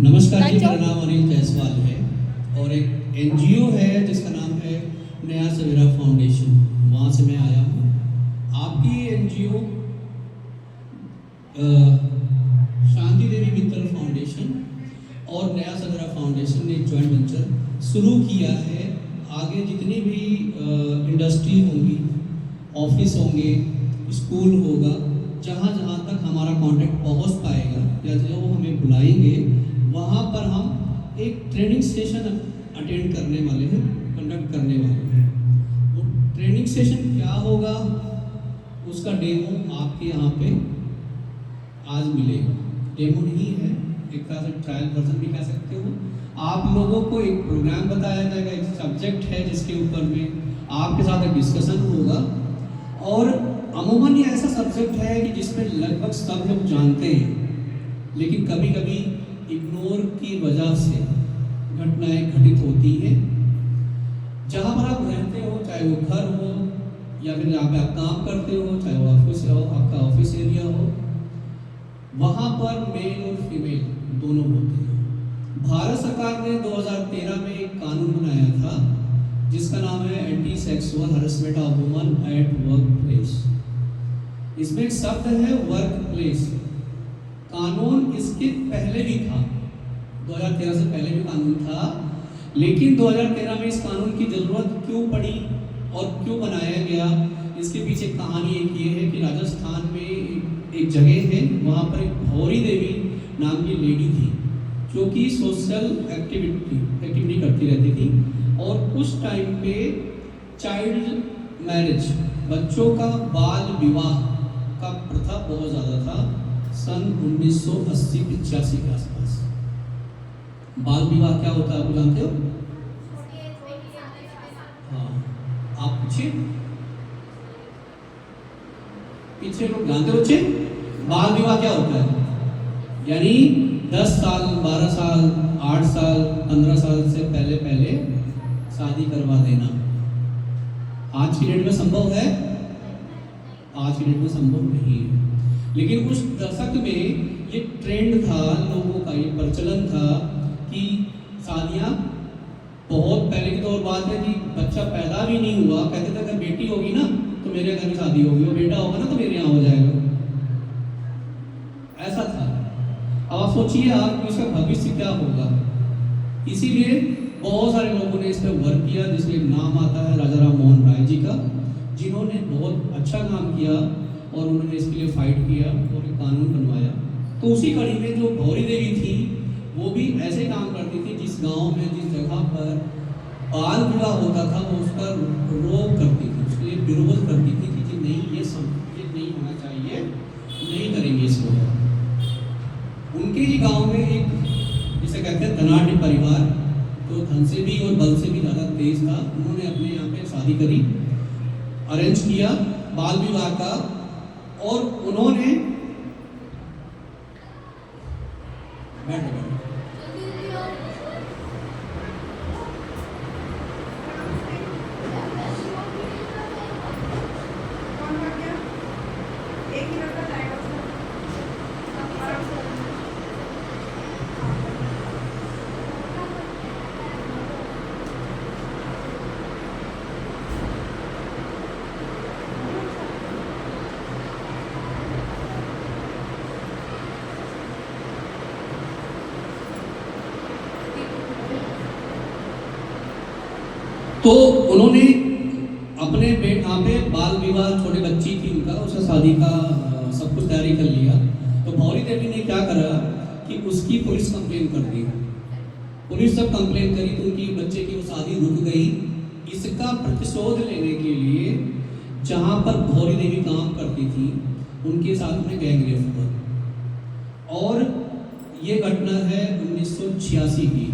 नमस्कार जी, मेरा नाम अनिल जायसवाल है और एक एनजीओ है जिसका नाम है नया सवेरा फाउंडेशन, वहाँ से मैं आया हूँ। आपकी एनजीओ शांति देवी मित्तल फाउंडेशन और नया सवेरा फाउंडेशन ने जॉइंट वेंचर शुरू किया है। आगे जितनी भी इंडस्ट्री होंगी, ऑफिस होंगे, स्कूल होगा, जहाँ जहाँ तक हमारा कॉन्टैक्ट पहुँच पाएगा या जो हमें बुलाएंगे वहाँ पर हम एक ट्रेनिंग सेशन अटेंड करने वाले हैं, कंडक्ट करने वाले हैं। वो ट्रेनिंग सेशन क्या होगा उसका डेमो आपके यहाँ पे आज मिलेगा। डेमो नहीं है, एक तरह से ट्रायल वर्जन भी कह सकते हो। आप लोगों को एक प्रोग्राम बताया जाएगा, एक सब्जेक्ट है जिसके ऊपर में आपके साथ एक डिस्कशन होगा और अमूमन ये ऐसा सब्जेक्ट है कि जिसमें लगभग सब लोग जानते हैं, लेकिन कभी कभी इग्नोर की वजह से घटनाएं घटित होती हैं। जहाँ पर आप रहते हो, चाहे वो घर हो या फिर जहाँ पे आप काम करते हो, चाहे वो ऑफिस हो, आपका ऑफिस एरिया हो, वहाँ पर मेल और फीमेल दोनों होते हैं। भारत सरकार ने 2013 में एक कानून बनाया था जिसका नाम है anti sexual harassment of woman at work place. इसमें एक शब्द है वर्क प्लेस। कानून इसके पहले भी था, 2013 से पहले भी कानून था, लेकिन 2013 में इस कानून की जरूरत क्यों पड़ी और क्यों बनाया गया, इसके पीछे कहानी एक ये है कि राजस्थान में एक जगह है, वहाँ पर एक भौरी देवी नाम की लेडी थी जो कि सोशल एक्टिविटी करती रहती थी और उस टाइम पे चाइल्ड मैरिज, बच्चों का बाल विवाह का प्रथा बहुत ज़्यादा था। सन 1980-85 के आसपास बाल विवाह क्या होता है आप जानते हो? हाँ, आप पीछे लोग जानते हो बच्चे, बाल विवाह क्या होता है? यानी 10 साल, 12 साल, 8 साल, 15 साल से पहले पहले शादी करवा देना। आज की डेट में संभव है? आज की डेट में संभव नहीं है, लेकिन उस दशक में ये ट्रेंड था, लोगों का ये प्रचलन था कि शादियाँ, बहुत पहले की तो और बात है कि बच्चा पैदा भी नहीं हुआ, कहते थे अगर बेटी होगी ना तो मेरे घर में शादी होगी और बेटा होगा ना तो मेरे यहाँ हो जाएगा, ऐसा था। अब आप सोचिए आप इसका भविष्य क्या होगा। इसीलिए बहुत सारे लोगों ने इस पर वर्क किया, जिसमें एक नाम आता है राजा राम मोहन राय जी का, जिन्होंने बहुत अच्छा काम किया और उन्होंने इसके लिए फाइट किया और एक कानून बनवाया। तो उसी कड़ी में जो भौरी देवी थी वो भी ऐसे काम करती थी, जिस गांव में, जिस जगह पर बाल विवाह होता था वो उसका रोक करती थी, उसके लिए विरोध करती थी कि नहीं, ये नहीं होना चाहिए, नहीं करेंगे इसको। उनके ही गांव में एक, जिसे कहते हैं धनाढ़ परिवार, तो धन से भी और बल से भी ज़्यादा तेज था, उन्होंने अपने यहाँ पे शादी करी, अरेंज किया बाल विवाह का, और उन्होंने तो उन्होंने अपने यहाँ पे बाल विवाह, छोटे बच्ची थी उनका, उसका शादी का सब कुछ तैयारी कर लिया। तो भौरी देवी ने क्या करा कि उसकी पुलिस कंप्लेन कर दी। पुलिस जब कंप्लेन करी तो उनकी बच्चे की वो शादी रुक गई। इसका प्रतिशोध लेने के लिए जहाँ पर भौरी देवी काम करती थी उनके साथ में गैंगरेप हुआ, और ये घटना है 1986 की।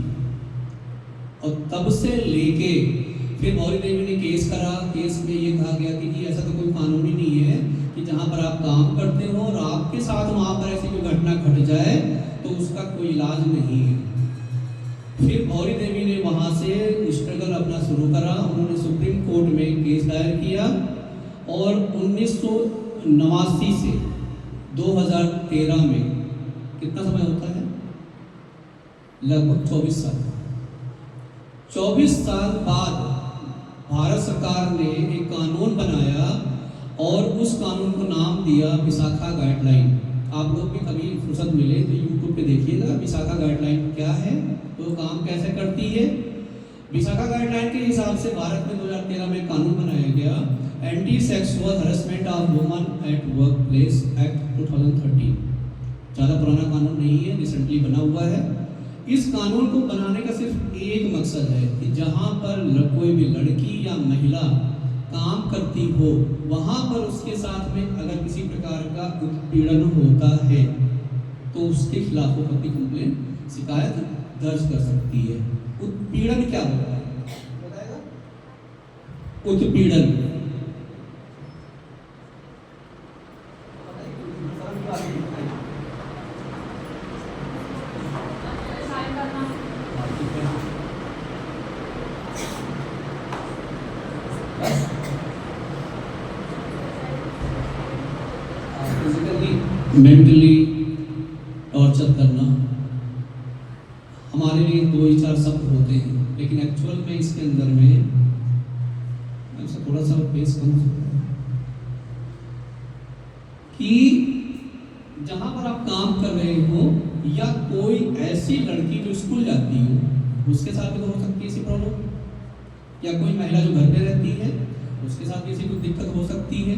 और तब से लेके फिर भौरी देवी ने केस करा। केस में ये कहा गया कि ऐसा तो कोई कानून ही नहीं है कि जहाँ पर आप काम करते हो और आपके साथ वहाँ पर ऐसी कोई घटना घट जाए तो उसका कोई इलाज नहीं है। फिर भौरी देवी ने वहाँ से स्ट्रगल अपना शुरू करा। उन्होंने सुप्रीम कोर्ट में केस दायर किया और 1989 से 2013 में कितना समय होता है? लगभग 24 साल। 24 साल बाद भारत सरकार ने एक कानून बनाया और उस कानून को नाम दिया विशाखा गाइडलाइन। आप लोग भी कभी फुर्सत मिले तो यूट्यूब पे देखिएगा विशाखा गाइडलाइन क्या है, तो काम कैसे करती है। विशाखा गाइडलाइन के हिसाब से भारत में 2013 में कानून बनाया गया, anti sexual harassment of woman at work place act 2013। ज़्यादा पुराना कानून नहीं है, रिसेंटली बना हुआ है। इस कानून को बनाने का सिर्फ एक मकसद है कि जहाँ पर कोई भी लड़की या महिला काम करती हो वहाँ पर उसके साथ में अगर किसी प्रकार का उत्पीड़न होता है तो उसके खिलाफ वो अपनी कंप्लेन शिकायत दर्ज कर सकती है। उत्पीड़न क्या होता है बताएगा? उत्पीड़न मेंटली टॉर्चर करना। हमारे लिए 2 ही 4 शब्द होते हैं, लेकिन एक्चुअल में इसके अंदर में थोड़ा सा पेश कम कि जहां पर आप काम कर रहे हो या कोई ऐसी लड़की जो स्कूल जाती हो उसके साथ भी तो हो सकती है इसी प्रॉब्लम, या कोई महिला जो घर पे रहती है उसके साथ भी इसी कुछ दिक्कत हो सकती है।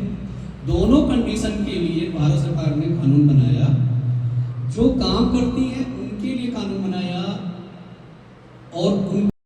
दोनों कंडीशन के लिए भारत सरकार ने कानून बनाया। जो काम करती है उनके लिए कानून बनाया और उन